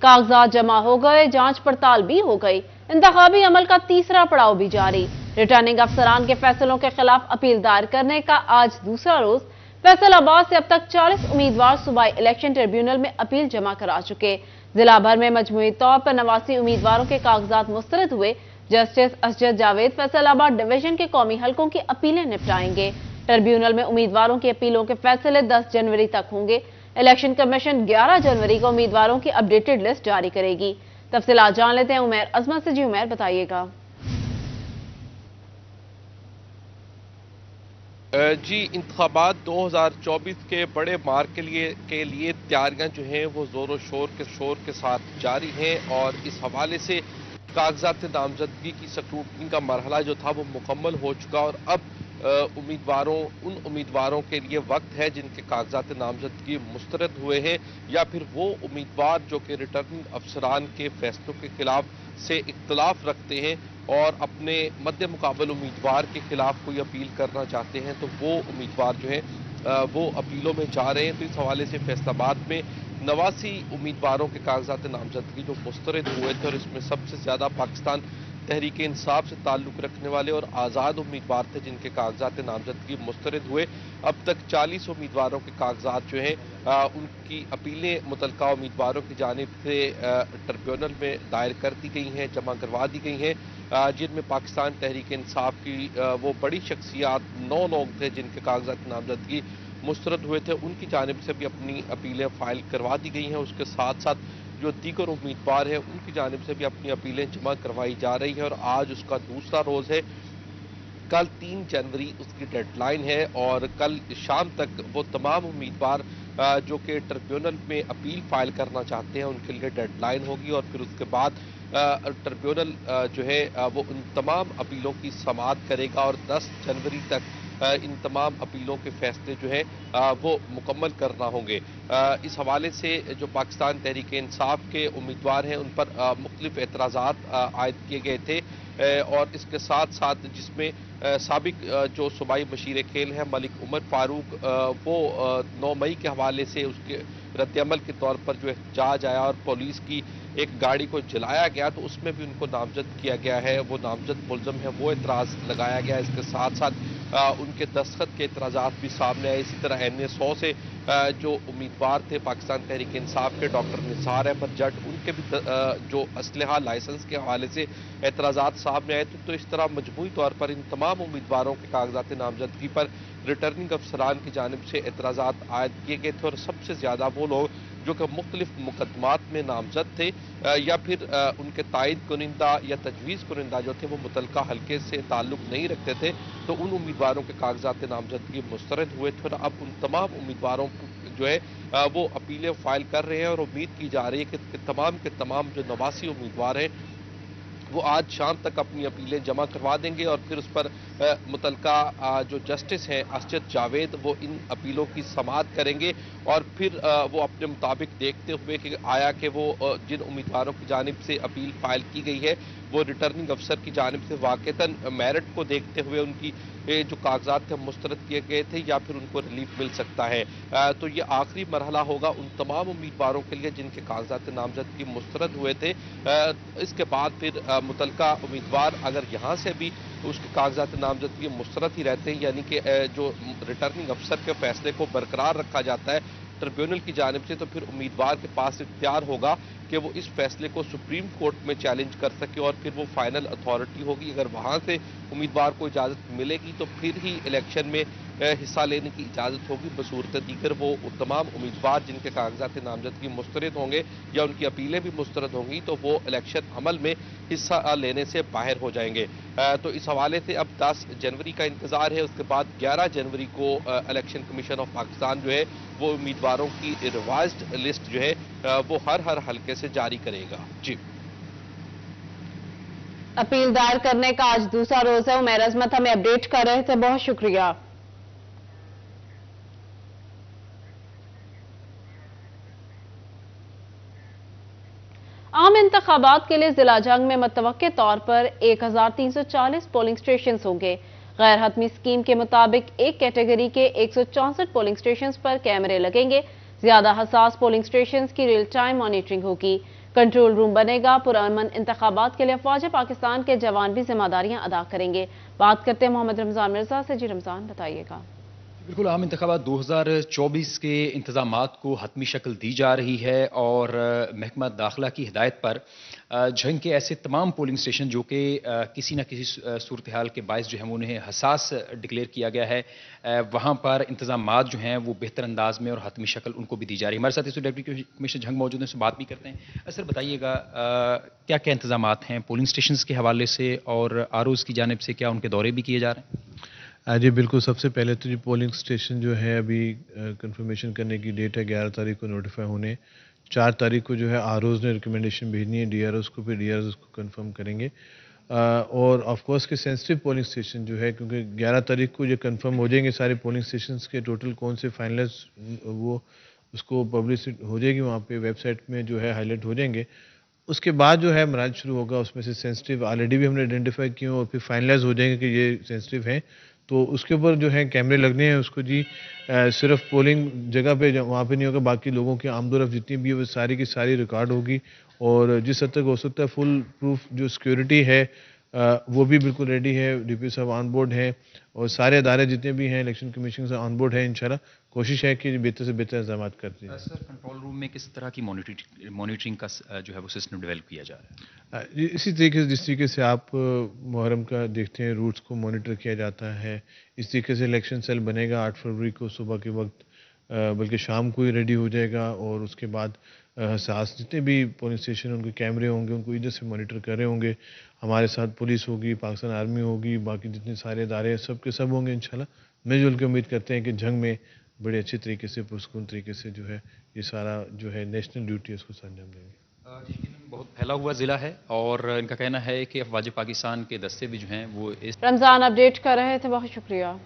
कागजात जमा हो गए, जांच पड़ताल भी हो गई। इंतखाबी अमल का तीसरा पड़ाव भी जारी। रिटर्निंग अफसरान के फैसलों के खिलाफ अपील दायर करने का आज दूसरा रोज। फैसलाबाद से अब तक 40 उम्मीदवार सूबाई इलेक्शन ट्रिब्यूनल में अपील जमा करा चुके। जिला भर में मजमूई तौर पर 89 उम्मीदवारों के कागजात मुस्तरद हुए। जस्टिस असजद जावेद फैसलाबाद डिवीजन के कौमी हलकों की अपीलें निपटाएंगे। ट्रिब्यूनल में उम्मीदवारों की अपीलों के फैसले 10 जनवरी तक होंगे। इलेक्शन कमीशन 11 जनवरी को उम्मीदवारों की अपडेटेड लिस्ट जारी करेगी। तफसीलात जान लेते हैं उमैर अजमत से। जी उमैर, बताइएगा। जी, इंतखाबात 2024 के बड़े मार्क के लिए तैयारियां जो हैं वो ज़ोर शोर के साथ जारी हैं और इस हवाले से कागजात नामजदगी की स्क्रूटनी का मरहला जो था वो मुकम्मल हो चुका और अब उन उम्मीदवारों के लिए वक्त है जिनके कागजात नामजदगी मुस्तरद हुए हैं या फिर वो उम्मीदवार जो कि रिटर्निंग अफसरान के फैसलों के खिलाफ से इख्तलाफ रखते हैं और अपने मद्दे मुकाबल उम्मीदवार के खिलाफ कोई अपील करना चाहते हैं तो वो उम्मीदवार जो है वो अपीलों में जा रहे हैं। तो इस हवाले से फैसलाबाद में 89 उम्मीदवारों के कागजात नामजदगी जो मुस्तरद हुए थे और इसमें सबसे ज्यादा पाकिस्तान तहरीक इंसाफ से ताल्लुक रखने वाले और आज़ाद उम्मीदवार थे जिनके कागजात नामजदगी मुस्तरद हुए। अब तक 40 उम्मीदवारों के कागजात जो हैं उनकी अपीलें मुतलका उम्मीदवारों की जानिब से ट्रिब्यूनल में दायर कर दी गई हैं, जमा करवा दी गई हैं, जिनमें पाकिस्तान तहरीक इंसाफ की वो बड़ी शख्सियात 9 लोग थे जिनके कागजात नामजदगी मुस्तरद हुए थे, उनकी जानिब से भी अपनी अपीलें फाइल करवा दी गई हैं। उसके साथ साथ जो दीगर उम्मीदवार हैं उनकी जानिब से भी अपनी अपीलें जमा करवाई जा रही हैं और आज उसका दूसरा रोज है। कल 3 जनवरी उसकी डेडलाइन है और कल शाम तक वो तमाम उम्मीदवार जो कि ट्रिब्यूनल में अपील फाइल करना चाहते हैं उनके लिए डेडलाइन होगी और फिर उसके बाद ट्रिब्यूनल जो है वो उन तमाम अपीलों की समाअत करेगा और 10 जनवरी तक इन तमाम अपीलों के फैसले जो है वो मुकम्मल करना होंगे। इस हवाले से जो पाकिस्तान तहरीक इंसाफ के उम्मीदवार हैं उन पर मुख्तलिफ एतराज़ात आयद किए गए थे और इसके साथ साथ जिसमें साबिक जो सूबाई मशीर खेल है मलिक उमर फारूक वो 9 मई के हवाले से उसके रद्दअमल के तौर पर जो एहतजाज आया और पुलिस की एक गाड़ी को जलाया गया तो उसमें भी उनको नामजद किया गया है, वो नामजद मुलजम है, वो एतराज़ लगाया गया। इसके साथ साथ उनके दस्तखत के एतराज़ात भी सामने आए। इसी तरह NA-100 से जो उम्मीदवार थे पाकिस्तान तहरीक इंसाफ के डॉक्टर निसार अहमद जट उनके भी जो असलहा लाइसेंस के हवाले से एतराज़ात सामने आए। तो इस तरह मजमूई तौर पर इन तमाम उम्मीदवारों के कागजात नामजदगी पर रिटर्निंग अफसरान की जानिब से एतराज़ात आयद किए गए थे और सबसे ज़्यादा वो लोग जो कि मुख्तलिफ मुकदमात में नामजद थे या फिर उनके तायद कुनिंदा या तजवीज़ कुनिंदा जो थे वो मुतलका हल्के से ताल्लुक नहीं रखते थे तो उन उम्मीदवारों के कागजात नामजदगी मुस्तरद हुए थे और अब उन तमाम उम्मीदवारों जो है वो अपीलें फाइल कर रहे हैं और उम्मीद की जा रही है कि तमाम के तमाम जो 89 उम्मीदवार हैं वो आज शाम तक अपनी अपीलें जमा करवा देंगे और फिर उस पर मुतलका जो जस्टिस हैं असजद जावेद वो इन अपीलों की समाअत करेंगे और फिर वो अपने मुताबिक देखते हुए कि आया कि वो जिन उम्मीदवारों की जानिब से अपील फाइल की गई है वो रिटर्निंग अफसर की जानिब से वाक़तन मेरिट को देखते हुए उनकी जो कागजात थे मुस्तरद किए गए थे या फिर उनको रिलीफ मिल सकता है। तो ये आखिरी मरहला होगा उन तमाम उम्मीदवारों के लिए जिनके कागजात नामजदगी मुस्तरद हुए थे। इसके बाद फिर मुतलका उम्मीदवार अगर यहाँ से भी उसके कागजात नामजदगी मुस्तरद ही रहते हैं यानी कि जो रिटर्निंग अफसर के फैसले को बरकरार रखा जाता है ट्रिब्यूनल की जानिब से तो फिर उम्मीदवार के पास इख्तियार होगा कि वो इस फैसले को सुप्रीम कोर्ट में चैलेंज कर सके और फिर वो फाइनल अथॉरिटी होगी। अगर वहां से उम्मीदवार को इजाज़त मिलेगी तो फिर ही इलेक्शन में हिस्सा लेने की इजाज़त होगी। बसूरत दीगर वो तमाम उम्मीदवार जिनके कागजात नामजदगी मुस्तरद होंगे या उनकी अपीलें भी मुस्तरद होंगी तो वो इलेक्शन अमल में हिस्सा लेने से बाहर हो जाएंगे। तो इस हवाले से अब 10 जनवरी का इंतजार है। उसके बाद 11 जनवरी को इलेक्शन कमीशन ऑफ पाकिस्तान जो है वो उम्मीदवारों की रिवाइज्ड लिस्ट जो है वो हर हल्के से जारी करेगा। जी, अपील दायर करने का आज दूसरा रोज है। उमैर अजमत हमें अपडेट कर रहे थे, बहुत शुक्रिया। आम इंतखाबात के लिए जिला जंग में मुतवक्के तौर पर 1340 पोलिंग स्टेशन होंगे। गैर हतमी स्कीम के मुताबिक एक कैटेगरी के 164 पोलिंग स्टेशन पर कैमरे लगेंगे। ज्यादा हसास पोलिंग स्टेशन की रियल टाइम मॉनिटरिंग होगी। कंट्रोल रूम बनेगा। पुरअमन इंतखाबात के लिए फौज पाकिस्तान के जवान भी जिम्मेदारियां अदा करेंगे। बात करते हैं मोहम्मद रमजान मिर्जा से। जी रमजान, बताइएगा। बिल्कुल, आम इंतखाबात 2024 के इंतजामात को हतमी शक्ल दी जा रही है और महकमा दाखिला की हिदायत पर झंग के ऐसे तमाम पोलिंग स्टेशन जो कि किसी न किसी सूरत हाल के बायस जो है उन्हें हसास डिक्लेयर किया गया है, वहाँ पर इंतजामात जो हैं वो बेहतर अंदाज में और हतमी शक्ल उनको भी दी जा रही है। हमारे साथ इस डिप्टी कमिश्नर झंग मौजूद हैं, उससे बात भी करते हैं। सर बताइएगा, क्या क्या इंतजामात हैं पोलिंग स्टेशन के हवाले से और आरओज़ की जानिब से, क्या उनके दौरे भी किए जा रहे हैं? जी बिल्कुल, सबसे पहले तो जी पोलिंग स्टेशन जो है अभी कंफर्मेशन करने की डेट है 11 तारीख को नोटिफाई होने। 4 तारीख को जो है आरओज़ ने रिकमेंडेशन भेजनी है डीआरओज़ को, फिर डीआरओज़ उसको कंफर्म करेंगे। और ऑफ कोर्स के सेंसिटिव पोलिंग स्टेशन जो है, क्योंकि 11 तारीख को ये कंफर्म हो जाएंगे सारे पोलिंग स्टेशंस के टोटल कौन से फाइनलाइज, वो उसको पब्लिसिटी हो जाएगी, वहाँ पे वेबसाइट में जो है हाईलाइट हो जाएंगे। उसके बाद जो है मराज शुरू होगा, उसमें से सेंसिटिव ऑलरेडी भी हमने आइडेंटिफाई किए और फिर फाइनलाइज हो जाएंगे कि ये सेंसिटिव हैं, तो उसके ऊपर जो है कैमरे लगने हैं उसको जी। सिर्फ पोलिंग जगह पे वहाँ पे नहीं होगा, बाकी लोगों की आमदोरफ्त जितनी भी है वो सारी की सारी रिकॉर्ड होगी। और जिस हद तक हो सकता है फुल प्रूफ जो सिक्योरिटी है वो भी बिल्कुल रेडी है। डीपी साहब ऑन बोर्ड हैं और सारे अदारे जितने भी हैं इलेक्शन कमीशन से ऑन बोर्ड है। इंशाल्लाह कोशिश है कि बेहतर से बेहतर इंतजाम करते हैं। सर, कंट्रोल रूम में किस तरह की मॉनिटरिंग का जो है वो सिस्टम डेवलप किया जा रहा है? इसी तरीके से जिस तरीके से आप मुहर्रम का देखते हैं रूट्स को मॉनिटर किया जाता है, इस तरीके से इलेक्शन सेल बनेगा 8 फरवरी को सुबह के वक्त, बल्कि शाम को ही रेडी हो जाएगा। और उसके बाद हसास जितने भी पोलिंग स्टेशन उनके कैमरे होंगे, उनको इधर से मॉनिटर कर रहे होंगे। हमारे साथ पुलिस होगी, पाकिस्तान आर्मी होगी, बाकी जितने सारे इदारे सब के सब होंगे। इंशाल्लाह मिलजुल के उम्मीद करते हैं कि जंग में बड़े अच्छे तरीके से पुरस्कून तरीके से जो है ये सारा जो है नेशनल ड्यूटी है उसको अंजाम देंगे। बहुत फैला हुआ ज़िला है और इनका कहना है कि अफवाज पाकिस्तान के दस्ते भी जो हैं वो इस रमजान अपडेट कर रहे थे, बहुत शुक्रिया।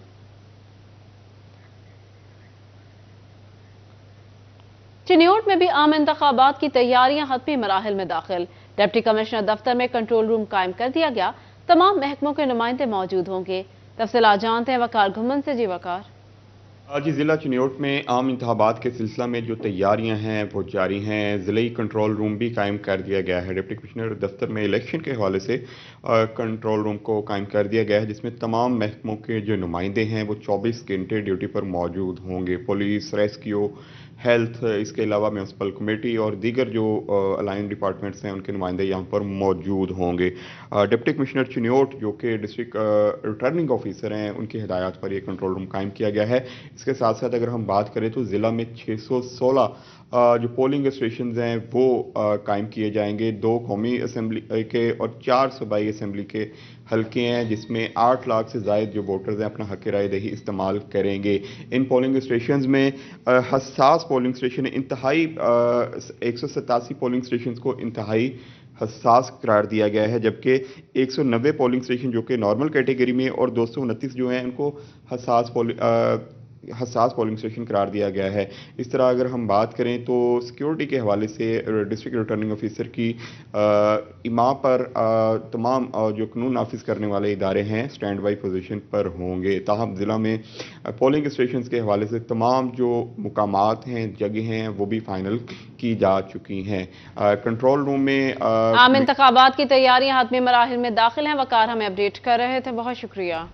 चिन्योट में भी आम इंतखाबात की तैयारियां हतमी मराहिल में दाखिल। डिप्टी कमिश्नर दफ्तर में कंट्रोल रूम कायम कर दिया गया। तमाम महकमों के नुमाइंदे मौजूद होंगे। तफसीलात जानते हैं वकार घुमन से। जी वकार। आज ज़िला चिन्योट में आम इंतखाबात के सिलसिला में जो तैयारियां हैं वो जारी हैं। ज़िले कंट्रोल रूम भी कायम कर दिया गया है। डिप्टी कमिश्नर दफ्तर में इलेक्शन के हवाले से कंट्रोल रूम को कायम कर दिया गया है, जिसमें तमाम महकमों के जो नुमाइंदे हैं वो 24 घंटे ड्यूटी पर मौजूद होंगे। पुलिस, रेस्क्यू, हेल्थ, इसके अलावा म्यूनसिपल कमेटी और दीगर जो अलाइन डिपार्टमेंट्स हैं उनके नुमाइंदे यहाँ पर मौजूद होंगे। डिप्टी कमिश्नर चिन्योट जो कि डिस्ट्रिक्ट रिटर्निंग ऑफिसर हैं, उनकी हिदायत पर यह कंट्रोल रूम कायम किया गया है। इसके साथ साथ अगर हम बात करें तो ज़िला में 616 जो पोलिंग स्टेशन हैं वो कायम किए जाएंगे। 2 कौमी असम्बली के और 4 सूबाई असम्बली के हल्के हैं, जिसमें 8 लाख से ज़ायद जो वोटर्स हैं अपना हक़ राय दही इस्तेमाल करेंगे। इन पोलिंग स्टेशन में हसास पोलिंग स्टेशन इंतहाई 187 पोलिंग स्टेशन को इंतहाई हसास करार दिया गया है, जबकि 190 पोलिंग स्टेशन जो कि नॉर्मल कैटेगरी में और 229 जो हैं उनको हसास पोलिंग स्टेशन करार दिया गया है। इस तरह अगर हम बात करें तो सिक्योरिटी के हवाले से डिस्ट्रिक्ट रिटर्निंग ऑफिसर की इमाम पर तमाम जो कानून नाफिज करने वाले इदारे हैं स्टैंड बाई पोजीशन पर होंगे। ताहम ज़िला में पोलिंग स्टेशन के हवाले से तमाम जो मुकामात हैं, जगह हैं, वो भी फाइनल की जा चुकी हैं। कंट्रोल रूम में आम इंतखाबात की तैयारियां हतमी मराहिल में दाखिल हैं। वकार हमें अपडेट कर रहे थे, बहुत शुक्रिया।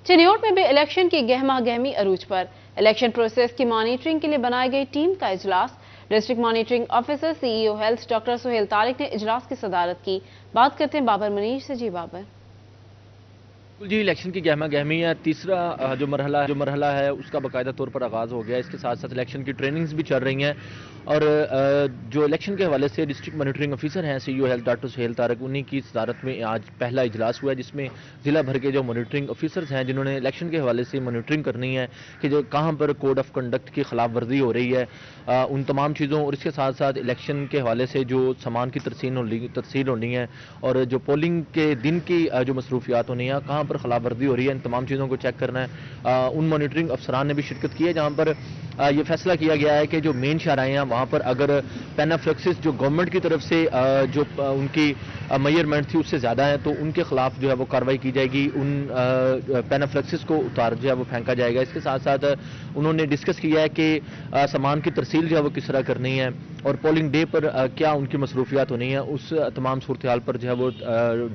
चिन्योट में भी इलेक्शन की गहमा गहमी अरूज पर। इलेक्शन प्रोसेस की मॉनिटरिंग के लिए बनाई गई टीम का इजलास। District monitoring officer CEO health doctor Sohail Tariq ने इजलास की सदारत की। बात करते हैं बाबर मनीष से। जी बाबर। जी, इलेक्शन की गहमा गहमी है। तीसरा जो मरहला है उसका बाकायदा तौर पर आगाज़ हो गया। इसके साथ साथ इलेक्शन की ट्रेनिंग्स भी चल रही हैं और जो इलेक्शन के हवाले से डिस्ट्रिक्ट मॉनिटरिंग ऑफिसर हैं CEO health doctor Sohail Tariq, उन्हीं की सदारत में आज पहला इजलास हुआ है, जिसमें ज़िला भर के जो मॉनिटरिंग ऑफिसर्स हैं जिन्होंने इलेक्शन के हवाले से मॉनिटरिंग करनी है कि जो कहाँ पर कोड ऑफ कंडक्ट की खिलाफ वर्जी हो रही है, उन तमाम चीज़ों और इसके साथ साथ इलेक्शन के हवाले से जो सामान की तरसील होनी है और जो पोलिंग के दिन की जो मसरूफियात होनी है, कहाँ पर खिलाफ वर्जी हो रही है, इन तमाम चीज़ों को चेक करना है। उन मॉनिटरिंग अफसरान ने भी शिरकत की है, जहाँ पर یہ فیصلہ کیا گیا ہے کہ جو مین شاہراہیں ہیں وہاں پر اگر پینافلیکسس جو گورنمنٹ کی طرف سے جو ان کی میئرمنٹ تھی اس سے زیادہ ہیں تو ان کے خلاف جو ہے وہ کارروائی کی جائے گی، ان پینافلیکسس کو اتار جو ہے وہ پھینکا جائے گا۔ اس کے ساتھ ساتھ انہوں نے ڈسکس کیا ہے کہ سامان کی ترسیل جو ہے وہ کس طرح کرنی ہے اور پولنگ ڈے پر کیا ان کی مصروفیات ہونی ہیں، اس تمام صورتحال پر جو ہے وہ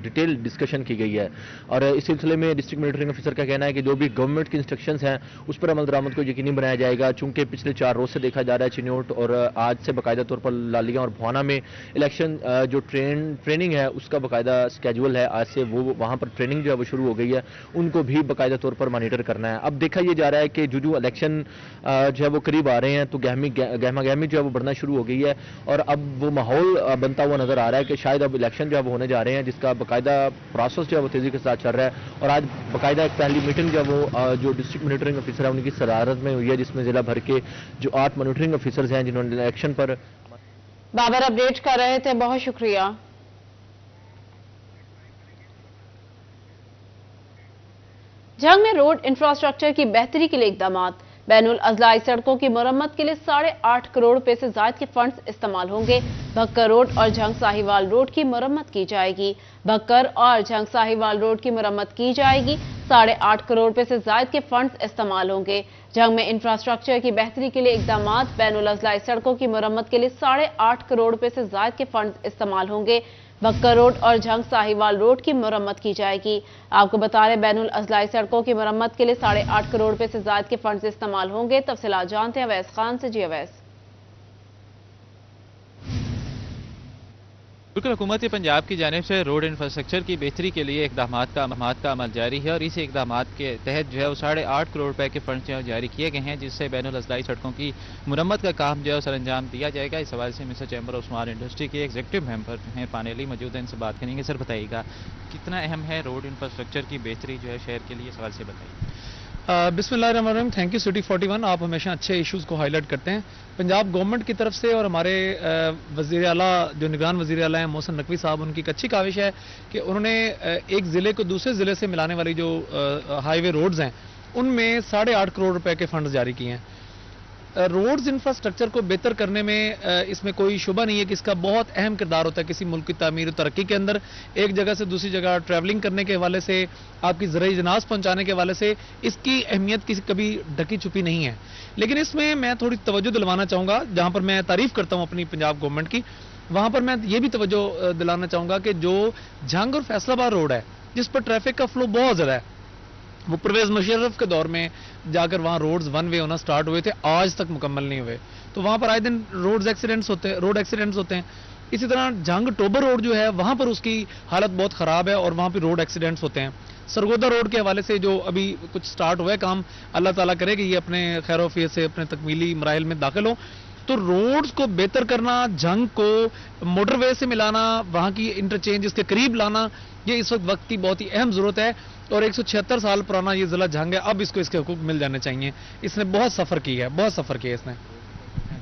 ڈیٹیل ڈسکشن کی گئی ہے۔ اور اس سلسلے میں ڈسٹرکٹ مانیٹرنگ افیسر کا کہنا ہے کہ جو بھی گورنمنٹ کی انسٹرکشنز ہیں اس پر عمل درآمد کو یقینی بنایا جائے گا، چونکہ پچھلے 4 روز سے دیکھا جا رہا ہے چنوٹ اور آج سے باقاعدہ طور پر لالیگا اور بھوانا میں الیکشن جو ٹریننگ ہے اس کا باقاعدہ اسکیجول ہے، آج سے وہ وہاں پر ٹریننگ جو ہے وہ شروع ہو گئی ہے، ان کو بھی باقاعدہ طور پر مانیٹر کرنا ہے۔ اب دیکھا یہ جا رہا ہے کہ جو الیکشن جو ہے وہ قریب آ رہے ہیں تو گہما گہمی جو ہے وہ بڑھنا شروع ہو گئی ہے اور اب وہ ماحول بنتا ہوا نظر آ رہا ہے کہ شاید اب الیکشن جو ہے وہ ہونے جا رہے ہیں، جس کا باقاعدہ پروسیس جو ہے وہ تیزی کے ساتھ چل رہا ہے۔ اور آج باقاعدہ ایک پہلی میٹنگ جو ہے وہ جو ڈسٹرکٹ مانیٹرنگ افیسر ہے ان کی صدارت میں ہوئی ہے، جس میں ضلع بھر کے جو 8 مانیٹرنگ افیسرز ہیں جنہوں نے الیکشن پر بابر اپڈیٹ کر رہے تھے، بہت شکریہ۔ جنگ میں روڈ انفراسٹرکچر کی بہتری کے لیے اقدامات، بین الاضلاعی سڑکوں کی مرمت کے لیے 8.5 کروڑ روپے سے زائد کے فنڈز استعمال ہوں گے۔ بھکر روڈ اور جھنگ ساہیوال روڈ کی مرمت کی جائے گی۔ بھکر اور جھنگ ساہیوال روڈ کی مرمت کی جائے گی، 8.5 کروڑ روپے سے زائد کے فنڈز استعمال ہوں گے۔ جنگ میں انفراسٹرکچر کی بہتری کے لیے اقدامات، بین الاضلاعی سڑکوں کی مرمت کے لیے 8.5 کروڑ روپے سے زائد کے فنڈز استعمال ہوں گے۔ بھکر روڈ اور جھنگ ساہیوال روڈ کی مرمت کی جائے گی۔ آپ کو بتا رہے بین الاضلاعی سڑکوں کی مرمت کے لیے 8.5 کروڑ روپے سے زائد کے فنڈز استعمال ہوں گے۔ تفصیلات جانتے ہیں اویس خان سے۔ جی اویس۔ بالکل، حکومت پنجاب کی جانب سے روڈ انفراسٹرکچر کی بہتری کے لیے اقدامات کا عمل جاری ہے اور اس اقدامات کے تحت جو ہے وہ 8.5 کروڑ روپے کے فنڈ جاری کیے گئے ہیں، جس سے بین الاضلاعی سڑکوں کی مرمت کا کام جو ہے سر انجام دیا جائے گا۔ اس حوالے سے mister chamber of small industry کے ایگزیکٹو ممبر ہیں پانیلی موجود ہیں، ان سے بات کریں گے۔ سر بتائیے گا کتنا اہم ہے روڈ انفراسٹرکچر کی بہتری جو ہے شہر کے لیے، اس حوالے سے بتائیے۔ بسم اللہ الرحمن الرحیم۔ تھینک یو سٹی 41، آپ ہمیشہ اچھے ایشوز کو ہائی لائٹ کرتے ہیں۔ پنجاب گورنمنٹ کی طرف سے اور ہمارے وزیر اعلیٰ جو نگران وزیر اعلیٰ ہیں محسن نقوی صاحب، ان کی ایک اچھی کاوش ہے کہ انہوں نے ایک ضلع کو دوسرے ضلع سے ملانے والی جو ہائی وے روڈز ہیں ان میں 8.5 کروڑ روپے کے فنڈز جاری کیے ہیں۔ روڈز انفراسٹرکچر کو بہتر کرنے میں اس میں کوئی شبہ نہیں ہے کہ اس کا بہت اہم کردار ہوتا ہے کسی ملک کی تعمیر و ترقی کے اندر۔ ایک جگہ سے دوسری جگہ ٹریولنگ کرنے کے حوالے سے، آپ کی زرعی جناز پہنچانے کے حوالے سے اس کی اہمیت کبھی ڈھکی چھپی نہیں ہے۔ لیکن اس میں میں تھوڑی توجہ دلوانا چاہوں گا، جہاں پر میں تعریف کرتا ہوں اپنی پنجاب گورنمنٹ کی، وہاں پر میں یہ بھی توجہ دلانا چاہوں گا کہ جو جھنگ اور فیصل آباد روڈ ہے جس پر ٹریفک کا فلو بہت زیادہ ہے، وہ پرویز مشرف کے دور میں جا کر وہاں روڈز 1 وے ہونا سٹارٹ ہوئے تھے، آج تک مکمل نہیں ہوئے، تو وہاں پر آئے دن روڈ ایکسیڈنٹس ہوتے ہیں۔ اسی طرح جھنگ ٹوبر روڈ جو ہے وہاں پر اس کی حالت بہت خراب ہے اور وہاں پہ روڈ ایکسیڈنٹس ہوتے ہیں۔ سرگودا روڈ کے حوالے سے جو ابھی کچھ سٹارٹ ہوا ہے کام، اللہ تعالیٰ کرے کہ یہ اپنے خیر و عافیت سے اپنے تکمیلی مراحل میں داخل ہوں، تو روڈز کو بہتر کرنا، جھنگ کو موٹر وے سے ملانا، وہاں کی انٹرچینج کے قریب لانا، یہ اس وقت کی بہت ہی اہم ضرورت ہے۔ اور 176 سال پرانا یہ ضلع جھنگ ہے، اب اس کو اس کے حقوق مل جانے چاہیے۔ اس نے بہت سفر کی ہے اس نے۔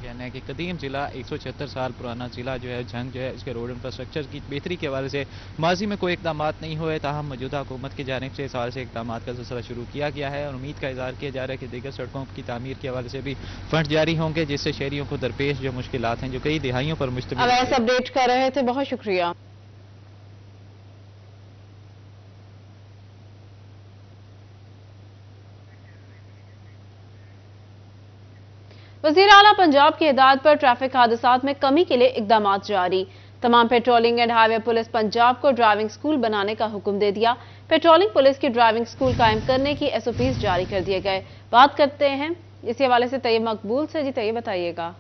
کہنا ہے کہ قدیم ضلع 176 سال پرانا ضلع جو ہے جھنگ جو ہے اس کے روڈ انفراسٹرکچر کی بہتری کے حوالے سے ماضی میں کوئی اقدامات نہیں ہوئے، تاہم موجودہ حکومت کی جانب سے اس حوالے سے اقدامات کا سلسلہ شروع کیا گیا ہے اور امید کا اظہار کیا جا رہا ہے کہ دیگر سڑکوں کی تعمیر کے حوالے سے بھی فنڈ جاری ہوں گے، جس سے شہریوں کو درپیش جو مشکلات ہیں جو کئی دہائیوں پر مشتمل اویس اپڈیٹ کر رہے تھے، بہت شکریہ۔ وزیر اعلیٰ پنجاب کی ہدایت پر ٹریفک حادثات میں کمی کے لیے اقدامات جاری، تمام patrolling and highway police Punjab کو ڈرائیونگ سکول بنانے کا حکم دے دیا۔ پیٹرولنگ پولیس کی ڈرائیونگ سکول قائم کرنے کی SOPs جاری کر دیے گئے۔ بات کرتے ہیں اسی حوالے سے طیب مقبول سے۔ جی طیب بتائیے گا۔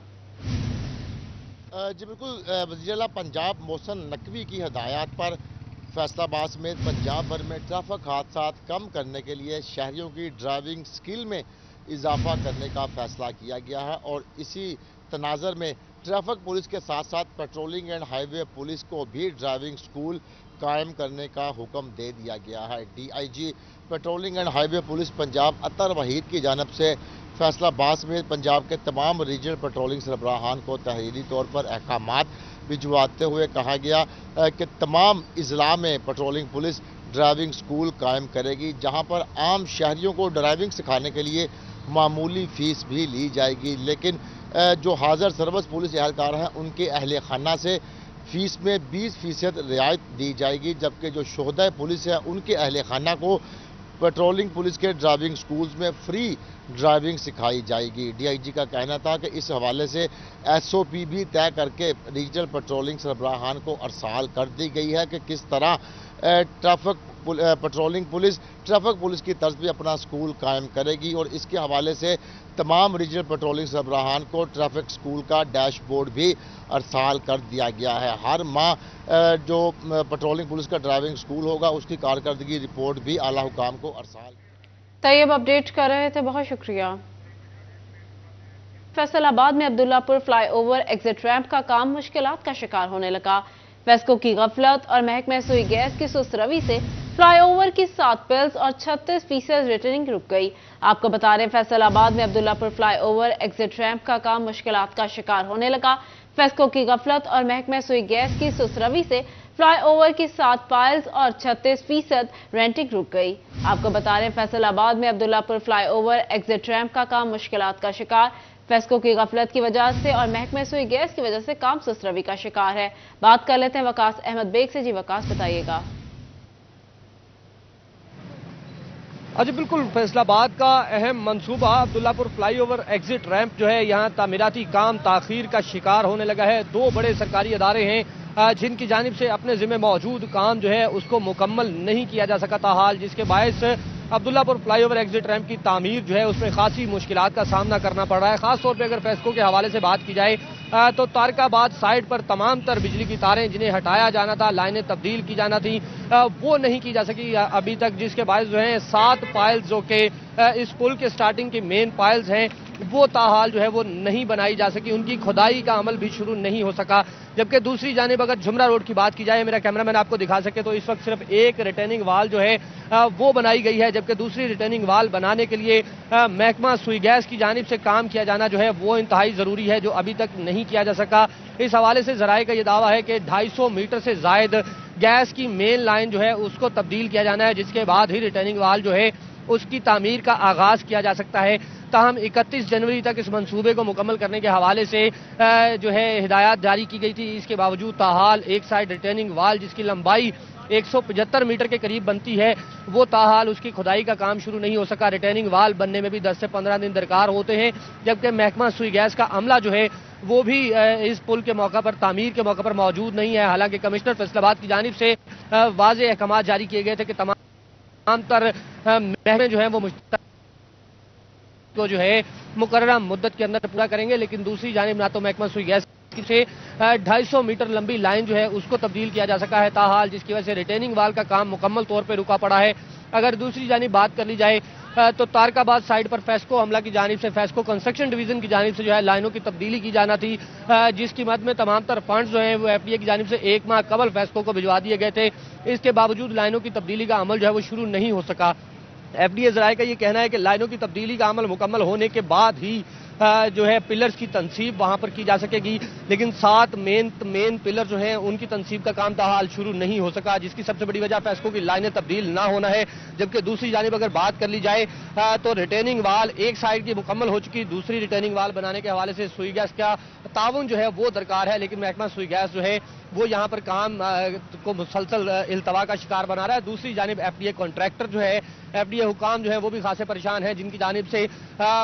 جی بالکل، وزیر اعلیٰ پنجاب محسن نقوی کی ہدایات پر فیصل آباد سمیت پنجاب بھر میں ٹریفک حادثات کم کرنے کے لیے شہریوں کی ڈرائیونگ سکل میں اضافہ کرنے کا فیصلہ کیا گیا ہے اور اسی تناظر میں ٹریفک پولیس کے ساتھ ساتھ patrolling and highway police کو بھی ڈرائیونگ سکول قائم کرنے کا حکم دے دیا گیا ہے۔ DIG patrolling and highway police Punjab Athar Waheed کی جانب سے فیصل آباد سمیت پنجاب کے تمام ریجنل پیٹرولنگ سربراہان کو تحریری طور پر احکامات بھجواتے ہوئے کہا گیا کہ تمام اضلاع میں پیٹرولنگ پولیس ڈرائیونگ سکول قائم کرے گی، جہاں پر عام شہریوں کو ڈرائیونگ سکھانے کے لیے मामूली फीस भी ली जाएगी। लेकिन जो हाज़र सर्विस पुलिस एहलकार हैं उनके अहल खाना से फीस में 20% रियायत दी जाएगी, जबकि जो शोहदा पुलिस है उनके अहल खाना को पेट्रोलिंग पुलिस के ड्राइविंग स्कूल्स में फ्री ड्राइविंग सिखाई जाएगी। डीआईजी का कहना था कि इस हवाले से एसओपी भी तय करके रीजनल पेट्रोलिंग सरबराहान को अरसाल कर दी गई है कि किस तरह पेट्रोलिंग पुलिस ट्रैफिक पुलिस की तर्ज पे अपना स्कूल कायम करेगी। और इसके हवाले से तमाम रीजनल पेट्रोलिंग सरबराहान को ट्रैफिक स्कूल का डैशबोर्ड भी अरसाल कर दिया गया है। हर माह जो पेट्रोलिंग पुलिस का ड्राइविंग स्कूल होगा उसकी कारकर्दगी रिपोर्ट भी आला हुकाम को अरसाल। तैयब अपडेट कर रहे थे, बहुत शुक्रिया। फैसलाबाद में अब्दुल्लापुर फ्लाईओवर एग्जिट रैंप का काम मुश्किलात का शिकार होने लगा। फेस्को की गफलत और महकमे सुई गैस की सुस्त रवि से फ्लाईओवर की 7 पिल्स और 36% रिटर्निंग रुक गई। आपको बता रहे फैसलाबाद में अब्दुल्लापुर फ्लाईओवर एग्जिट रैंप का काम मुश्किलात का शिकार होने लगा। फेस्को की गफलत और महकमे सुई गैस की सुस्त रवि से फ्लाईओवर की 7 पाइल्स और 36% रेंटिंग रुक गई। आपको बता रहे फैसलाबाद में अब्दुल्लापुर फ्लाईओवर एग्जिट रैंप का काम मुश्किलात का शिकार। फेस्को की गफलत की वजह से और महकमे सुई गैस की वजह से काम सुस्त रवि का शिकार है। बात कर लेते हैं वकास अहमद बेग से। जी वकास, बताइएगा। जी बिल्कुल, फैसलाबाद का अहम मंसूबा अब्दुल्लापुर फ्लाईओवर एग्जिट रैंप जो है यहाँ तामीराती काम ताखीर का शिकार होने लगा है। 2 बड़े सरकारी अदारे हैं जिनकी जानिब से अपने जिम्मे मौजूद काम जो है उसको मुकम्मल नहीं किया जा सका था हाल, जिसके बायस अब्दुल्लापुर फ्लाईओवर एग्जिट रैंप की तामीर जो है उसमें खासी मुश्किलात का सामना करना पड़ रहा है। खास तौर पे अगर फेस्को के हवाले से बात की जाए तो तारकाबाद साइड पर तमाम तर बिजली की तारें जिन्हें हटाया जाना था, लाइनें तब्दील की जाना थी, वो नहीं की जा सकी अभी तक, जिसके बायस जो है 7 पाइल्स जो कि इस पुल के स्टार्टिंग की मेन पाइल्स हैं वो ताहाल जो है वो नहीं बनाई जा सकी, उनकी खुदाई का अमल भी शुरू नहीं हो सका। जबकि दूसरी जानिब अगर झुमरा रोड की बात की जाए, मेरा कैमरामैन आपको दिखा सके तो इस वक्त सिर्फ एक रिटर्निंग वाल जो है वो बनाई गई है, जबकि दूसरी रिटर्निंग वाल बनाने के लिए महकमा सुई गैस की जानिब से काम किया जाना जो है वो इंतहाई ज़रूरी है, जो अभी तक नहीं किया जा सका। इस हवाले से ज़राए का ये दावा है कि 250 मीटर से जायद गैस की मेन लाइन जो है उसको तब्दील किया जाना है, जिसके बाद ही रिटर्निंग वाल जो है उसकी तामीर का आगाज़ किया जा सकता है। ताहम 31 जनवरी तक इस मंसूबे को मुकम्मल करने के हवाले से जो है हिदायत जारी की गई थी। इसके बावजूद ताहाल एक साइड रिटर्निंग वाल जिसकी लंबाई 175 मीटर के करीब बनती है वो ताहाल उसकी खुदाई का काम शुरू नहीं हो सका। रिटर्निंग वाल बनने में भी 10 से 15 दिन दरकार होते हैं, जबकि महकमा सुई गैस का अमला जो है वो भी इस पुल के मौका पर तामीर के मौका पर मौजूद नहीं है। हालांकि कमिश्नर फैसलाबाद की जानिब से वाज़ेह अहकाम जारी किए गए थे कि तमाम तर महकमे जो है वो को जो है मुकर्ररा मुद्दत के अंदर पूरा करेंगे, लेकिन दूसरी जानिब ना तो महकमा सुई गैस से 250 मीटर लंबी लाइन जो है उसको तब्दील किया जा सका है ताहाल, जिसकी वजह से रिटेनिंग वाल का काम मुकम्मल तौर पर रुका पड़ा है। अगर दूसरी जानिब बात कर ली जाए तो तारकाबाद साइड पर फेस्को अमला की जानिब से फेस्को कंस्ट्रक्शन डिवीजन की जानिब से जो है लाइनों की तब्दीली की जाना थी, जिसकी मद में तमाम तर फंड्स जो हैं वो एफडीए की जानिब से 1 माह कबल फेस्को को भिजवा दिए गए थे। इसके बावजूद लाइनों की तब्दीली का अमल जो है वो शुरू नहीं हो सका। एफडीए ज़राए का ये कहना है कि लाइनों की तब्दीली का अमल मुकम्मल होने के बाद ही जो है पिलर्स की तनसीब वहां पर की जा सकेगी, लेकिन 7 मेन पिलर जो हैं उनकी तनसीब का काम ताहाल शुरू नहीं हो सका, जिसकी सबसे बड़ी वजह फेस्को की लाइनें तब्दील ना होना है। जबकि दूसरी जानिब अगर बात कर ली जाए तो रिटर्निंग वाल एक साइड की मुकम्मल हो चुकी, दूसरी रिटर्निंग वाल बनाने के हवाले से सुई गैस का ताउन जो है वो दरकार है, लेकिन महकमा सुई गैस जो है वो यहाँ पर काम को मुसलसल इल्तवा का शिकार बना रहा है। दूसरी जानिब एफडीए कॉन्ट्रैक्टर जो है, एफडीए हुकाम जो है वो भी खासे परेशान है, जिनकी जानिब से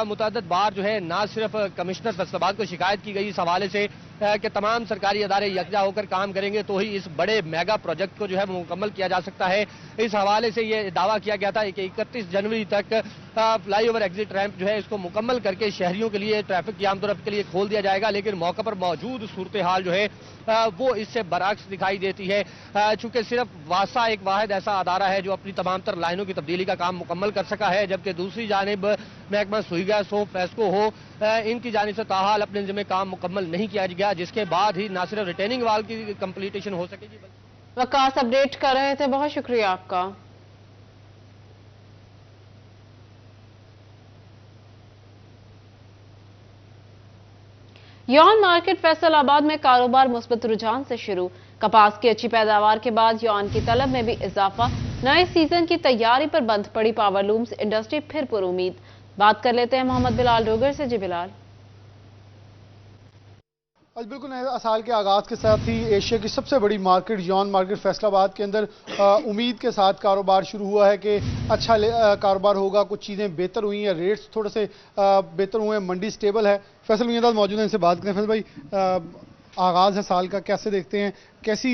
मुतअद्दिद बार जो है ना सिर्फ कमिश्नर फैसलाबाद को शिकायत की गई इस हवाले से कि तमाम सरकारी अदारे यकजा होकर काम करेंगे तो ही इस बड़े मेगा प्रोजेक्ट को जो है मुकम्मल किया जा सकता है। इस हवाले से ये दावा किया गया था कि 31 जनवरी तक फ्लाईओवर एग्जिट रैंप जो है इसको मुकम्मल करके शहरियों के लिए ट्रैफिक की आमदोरफ्त के लिए खोल दिया जाएगा, लेकिन मौके पर मौजूद सूरत हाल जो है वो इससे बरअक्स दिखाई देती है। चूंकि सिर्फ वासा एक वाहिद ऐसा अदारा है जो अपनी तमाम तर लाइनों की तब्दीली का काम मुकम्मल कर सका है, जबकि दूसरी जानिब महकमा सुई गैस हो, फेस्को हो, इनकी जानिब से ताहाल अपने जिम्मे काम मुकम्मल नहीं किया गया, जिसके बाद ही ना सिर्फ रिटेनिंग वाल की कंप्लीटेशन हो सकेगी। वकास अपडेट कर रहे थे, बहुत शुक्रिया आपका। यौन मार्केट फैसलाबाद में कारोबार मुस्बत रुझान से शुरू। कपास की अच्छी पैदावार के बाद यौन की तलब में भी इजाफा। नए सीजन की तैयारी पर बंद पड़ी पावरलूम्स इंडस्ट्री फिर पुरुमीद। बात कर लेते हैं मोहम्मद बिलाल डोगर से। जी बिलाल। आज बिल्कुल नए साल के आगाज़ के साथ ही एशिया की सबसे बड़ी मार्केट यॉन मार्केट फैसलाबाद के अंदर उम्मीद के साथ कारोबार शुरू हुआ है कि अच्छा कारोबार होगा। कुछ चीज़ें बेहतर हुई हैं, रेट्स थोड़े से बेहतर हुए हैं, मंडी स्टेबल है। फैसल मियां मौजूद हैं, इनसे बात करें। फैसल भाई, आगाज़ है साल का, कैसे देखते हैं, कैसी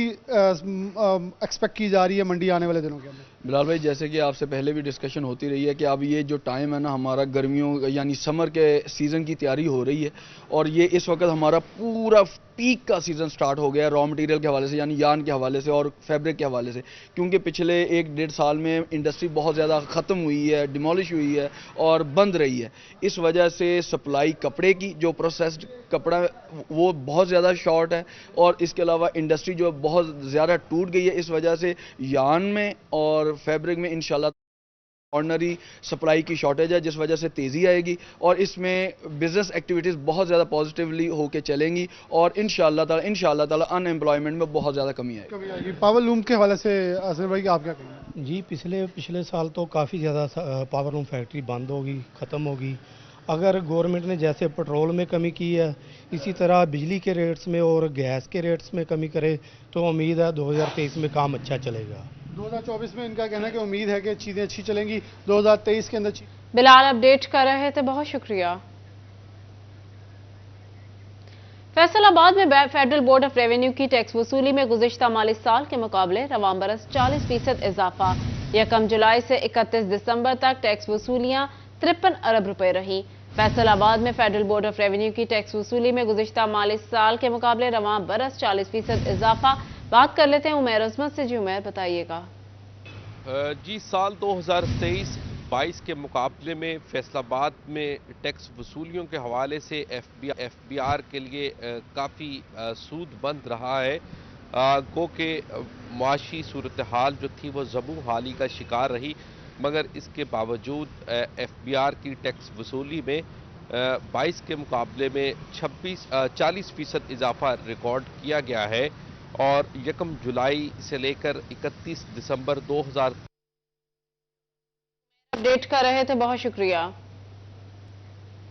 एक्सपेक्ट की जा रही है मंडी आने वाले दिनों के अंदर? बिलाल भाई, जैसे कि आपसे पहले भी डिस्कशन होती रही है कि अब ये जो टाइम है ना, हमारा गर्मियों यानी समर के सीज़न की तैयारी हो रही है और ये इस वक्त हमारा पूरा पीक का सीज़न स्टार्ट हो गया है रॉ मटेरियल के हवाले से, यानी यार्न के हवाले से और फैब्रिक के हवाले से। क्योंकि पिछले 1-1.5 साल में इंडस्ट्री बहुत ज़्यादा ख़त्म हुई है, डिमोलिश हुई है और बंद रही है। इस वजह से सप्लाई कपड़े की, जो प्रोसेस्ड कपड़ा वो बहुत ज़्यादा शॉर्ट है और इसके अलावा इंडस्ट्री जो बहुत ज़्यादा टूट गई है। इस वजह से यार्न में और फैब्रिक में इंशाल्लाह ऑर्डिनरी सप्लाई की शॉर्टेज है, जिस वजह से तेज़ी आएगी और इसमें बिजनेस एक्टिविटीज़ बहुत ज़्यादा पॉजिटिवली होके चलेंगी और इंशाल्लाह ताला अनएम्प्लॉयमेंट में बहुत ज़्यादा कमी आएगी। पावर लूम के हवाले से असर भाई आप क्या कहेंगे? जी, पिछले साल तो काफ़ी ज़्यादा पावर लूम फैक्ट्री बंद होगी, ख़त्म होगी। अगर गवर्नमेंट ने जैसे पेट्रोल में कमी की है, इसी तरह बिजली के रेट्स में और गैस के रेट्स में कमी करे तो उम्मीद है 2023 में काम अच्छा चलेगा। 2024 में इनका कहना है कि उम्मीद है कि चीज़ें अच्छी चलेंगी। 2023 के अंदर बिलाल अपडेट कर रहे थे, बहुत शुक्रिया। फैसलाबाद में फेडरल बोर्ड ऑफ रेवेन्यू की टैक्स वसूली में गुज़िश्ता माली साल के मुकाबले रवां बरस 40% इजाफा। 1 जुलाई से 31 दिसंबर तक टैक्स वसूलियां 53 अरब रुपए रही। फैसलाबाद में फेडरल बोर्ड ऑफ रेवेन्यू की टैक्स वसूली में गुज़िश्ता माली साल के मुकाबले रवां बरस 40% इजाफा। बात कर लेते हैं उमैर अजमत से। जी उमैर, बताइएगा। जी, साल 2023-22 के मुकाबले में फैसलाबाद में टैक्स वसूलियों के हवाले से एफबीआर के लिए काफ़ी सूद बंद रहा है। गो के मुआशी सूरत हाल जो थी वो ज़बू हाली का शिकार रही, मगर इसके बावजूद एफबीआर की टैक्स वसूली में 22 के मुकाबले में 40% इजाफा रिकॉर्ड किया गया है और 1 जुलाई से लेकर 31 दिसंबर 2000 अपडेट कर रहे थे, बहुत शुक्रिया।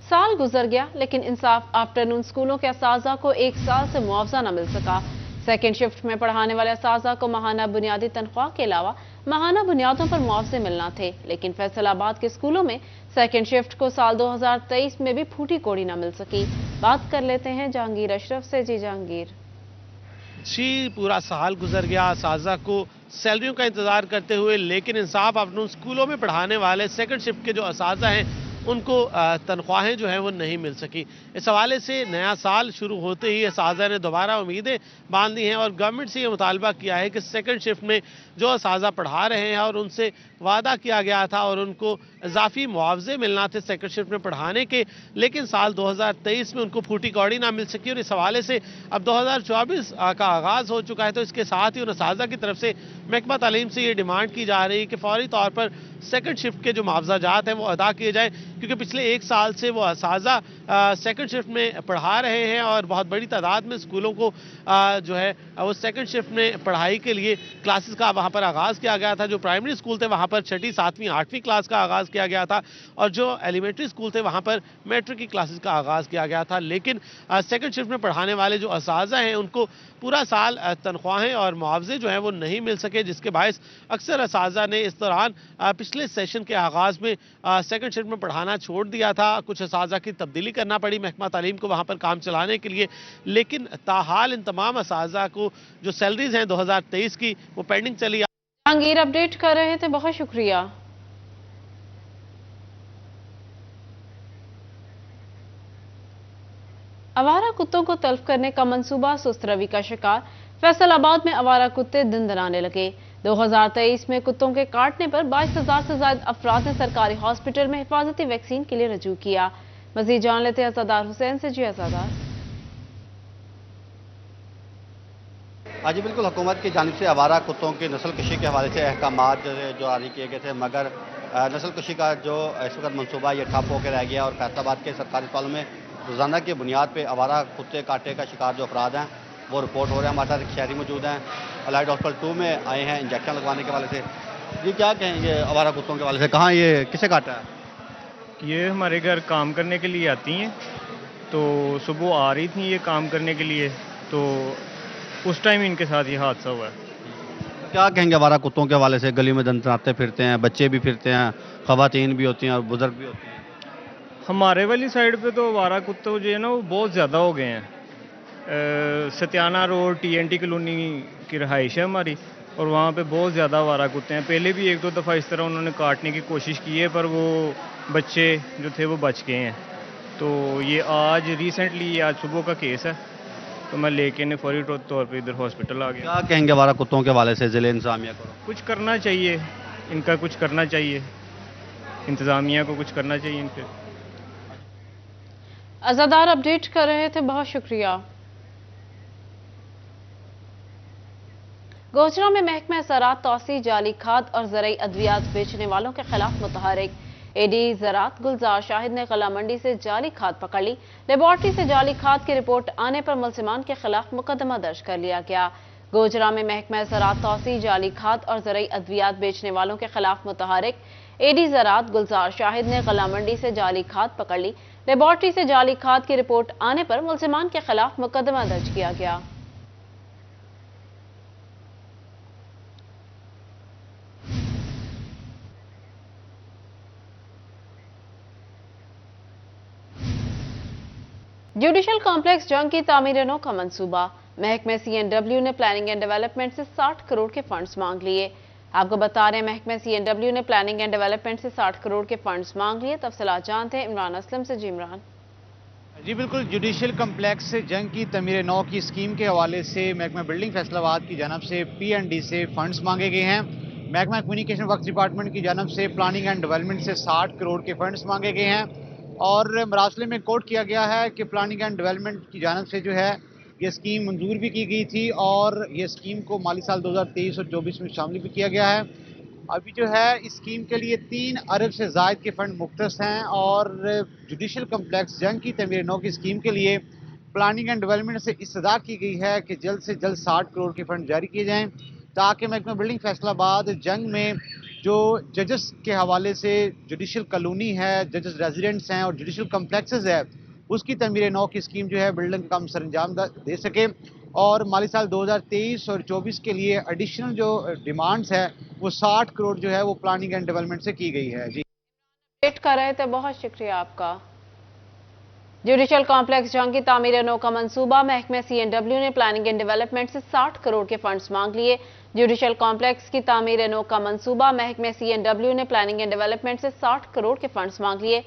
साल गुजर गया लेकिन इंसाफ आफ्टरनून स्कूलों के असाजा को 1 साल से मुआवजा न मिल सका। सेकेंड शिफ्ट में पढ़ाने वाले असाजा को माहाना बुनियादी तनख्वाह के अलावा माहाना बुनियादों पर मुआवजे मिलना थे, लेकिन फैसलाबाद के स्कूलों में सेकेंड शिफ्ट को साल 2023 में भी फूटी कोड़ी न मिल सकी। बात कर लेते हैं जहांगीर अशरफ से। जी जहांगीर। जी, पूरा साल गुजर गया असाजा को सैलरियों का इंतजार करते हुए, लेकिन इंसाफ आफ्टरनून स्कूलों में पढ़ाने वाले सेकंड शिफ्ट के जो असाजा हैं उनको तनख्वाहें जो हैं वो नहीं मिल सकी। इस हवाले से नया साल शुरू होते ही असाजा ने दोबारा उम्मीदें बांध दी हैं और गवर्नमेंट से ये मुतालबा किया है कि सेकंड शिफ्ट में जो असाजा पढ़ा रहे हैं और उनसे वादा किया गया था और उनको इजाफी मुआवजे मिलना थे सेकंड शिफ्ट में पढ़ाने के, लेकिन साल 2023 में उनको फूटी कौड़ी ना मिल सकी। और इस हवाले से अब 2024 का आगाज़ हो चुका है, तो इसके साथ ही उन असाजा की तरफ से महकमा तालीम से ये डिमांड की जा रही है कि फौरी तौर पर सेकंड शिफ्ट के जो मुआवजात हैं वो अदा किए जाएँ, क्योंकि पिछले 1 साल से वो असाजा सेकंड शिफ्ट में पढ़ा रहे हैं और बहुत बड़ी तादाद में स्कूलों को जो है वो सेकंड शिफ्ट में पढ़ाई के लिए क्लासेस का वहाँ पर आगाज़ किया गया था। जो प्राइमरी स्कूल थे वहाँ पर 6ठी, 7वीं, 8वीं क्लास का आगाज़ किया गया था और जो एलिमेंट्री स्कूल थे वहाँ पर मैट्रिक की क्लासेस का आगाज़ किया गया था। लेकिन सेकंड शिफ्ट में पढ़ाने वाले जो असाजा हैं उनको पूरा साल तनख्वाहें और मुआवजे जो हैं वो नहीं मिल सके, जिसके बायस अक्सर असाजा ने इस दौरान पिछले सेशन के आगाज़ में सेकंड शिफ्ट में पढ़ाना छोड़ दिया था। कुछ असाजा की तब्दीली करना पड़ी महकमा तालीम को वहाँ पर काम चलाने के लिए, लेकिन ताहाल इन तमाम असाजा को जो सैलरीज हैं 2023 की वो पेंडिंग चली। जहांगीर अपडेट कर रहे थे, बहुत शुक्रिया। आवारा कुत्तों को तल्फ करने का मंसूबा सुस्त रवि का शिकार। फैसलाबाद में आवारा कुत्ते दिन दनाने लगे। 2023 में कुत्तों के काटने पर 22,000 से ज्यादा अफराद ने सरकारी हॉस्पिटल में हिफाजती वैक्सीन के लिए रजू किया। मजीद जान लेते हैं अज़ादार हुसैन से। जी अज़ादार। आज बिल्कुल हुकूमत की जानिब से आवारा कुत्तों की नस्ल कशी के हवाले से अहकामात जो जारी किए गए थे, मगर नस्ल कशी का जो इस वक्त मनसूबा ये ठप होकर रह गया और फैसलाबाद के सरकारी अस्पतालों में रोज़ाना की बुनियाद पर आवारा कुत्ते काटे का शिकार जो अफराद हैं वो रिपोर्ट हो रहे हैं। हमारे साथ एक शहरी मौजूद हैं, अलाइड हॉस्पिटल 2 में आए हैं इंजेक्शन लगवाने के हवाले से। जी क्या कहेंगे आवारा कुत्तों के हवाले से, कहाँ ये किसे काटा है? یہ ہمارے گھر کام کرنے کے لیے آتی ہیں، تو صبح آ رہی تھیں یہ کام کرنے کے لیے، تو اس ٹائم ان کے ساتھ یہ حادثہ ہوا ہے۔ کیا کہیں گے آوارہ کتوں کے حوالے سے؟ گلی میں دندناتے پھرتے ہیں، بچے بھی پھرتے ہیں، خواتین بھی ہوتی ہیں اور بزرگ بھی ہوتے ہیں۔ ہمارے والی سائڈ پہ تو آوارہ کتوں جو ہے نا وہ بہت زیادہ ہو گئے ہیں۔ ستیانہ روڈ TNT کالونی کی رہائش ہے ہماری، اور وہاں پہ بہت زیادہ آوارہ کتے ہیں۔ پہلے بھی 1-2 دفعہ اس طرح انہوں نے کاٹنے کی کوشش کی ہے، پر وہ بچے جو تھے وہ بچ گئے ہیں۔ تو یہ آج ریسنٹلی آج صبح کا کیس ہے، تو میں لے کے فوری طور پہ ادھر ہاسپٹل آ گیا۔ کیا کہیں گے آوارہ کتوں کے حوالے سے ضلع انتظامیہ کو؟ کچھ کرنا چاہیے ان کا، کچھ کرنا چاہیے انتظامیہ کو، کچھ کرنا چاہیے ان پہ۔ عزادار اپڈیٹ کر رہے تھے، بہت شکریہ۔ گوجرا میں محکمہ زراعت توسیع جعلی کھاد اور زرعی ادویات بیچنے والوں کے خلاف متحرک AD زراعت گلزار شاہد نے قلعہ منڈی سے جعلی کھاد پکڑ لی۔ لیبارٹری سے جعلی کھاد کی رپورٹ آنے پر ملزمان کے خلاف مقدمہ درج کر لیا گیا۔ گوجرا میں محکمہ زراعت توسیع جعلی کھاد اور زرعی ادویات بیچنے والوں کے خلاف متحرک AD زراعت گلزار شاہد نے قلعہ منڈی سے جعلی کھاد پکڑ لی۔ لیبارٹری سے جعلی کھاد کی رپورٹ آنے پر ملزمان کے خلاف مقدمہ درج کیا گیا۔ جوڈیشل کمپلیکس جنگ کی تعمیر نو کا منصوبہ، محکمہ CNW نے پلاننگ اینڈ ڈیولپمنٹ سے 60 کروڑ کے فنڈز مانگ لیے۔ آپ کو بتا رہے ہیں محکمہ CNW نے پلاننگ اینڈ ڈیولپمنٹ سے 60 کروڑ کے فنڈز مانگ لیے۔ تفصیلات جانتے ہیں عمران اسلم سے۔ عمران جی بالکل، جوڈیشل کمپلیکس سے جنگ کی تعمیر نو کی اسکیم کے حوالے سے محکمہ بلڈنگ فیصل آباد کی جانب سے P&D سے فنڈز مانگے گئے ہیں۔ محکمہ کمیونیکیشن ورکس ڈپارٹمنٹ کی جانب سے پلاننگ اینڈ ڈیولپمنٹ سے 60 کروڑ کے فنڈز مانگے گئے ہیں، اور مراسلے میں کوٹ کیا گیا ہے کہ پلاننگ اینڈ ڈیولپمنٹ کی جانب سے جو ہے یہ اسکیم منظور بھی کی گئی تھی، اور یہ اسکیم کو مالی سال 2023 اور 24 میں شامل بھی کیا گیا ہے۔ ابھی جو ہے اس اسکیم کے لیے 3 ارب سے زائد کے فنڈ مختص ہیں، اور جوڈیشل کمپلیکس جنگ کی تعمیر نو کی اسکیم کے لیے پلاننگ اینڈ ڈیولپمنٹ سے استدعا کی گئی ہے کہ جلد سے جلد 60 کروڑ کے فنڈ جاری کیے جائیں، تاکہ محکمہ بلڈنگ فیصل آباد جنگ میں جو ججز کے حوالے سے جوڈیشل کالونی ہے، ججز ریزیڈنٹس ہیں اور جوڈیشل کمپلیکسز ہے، اس کی تعمیر نو کی اسکیم جو ہے بلڈنگ کا کام سر انجام دے سکے، اور مالی سال 2023 اور 24 کے لیے ایڈیشنل جو ڈیمانڈز ہے وہ 60 کروڑ جو ہے وہ پلاننگ اینڈ ڈیولپمنٹ سے کی گئی ہے۔ جی ویٹ کر رہے تھے، بہت شکریہ آپ کا۔ جوڈیشل کمپلیکس جنگ کی تعمیر نو کا منصوبہ، محکمہ CNW نے پلاننگ اینڈ ڈیولپمنٹ سے 60 کروڑ کے فنڈز مانگ لیے۔ جوڈیشل کمپلیکس کی تعمیر نو کا منصوبہ، محکمہ CNW نے پلاننگ اینڈ ڈیولپمنٹ سے 60 کروڑ کے فنڈز مانگ لیے۔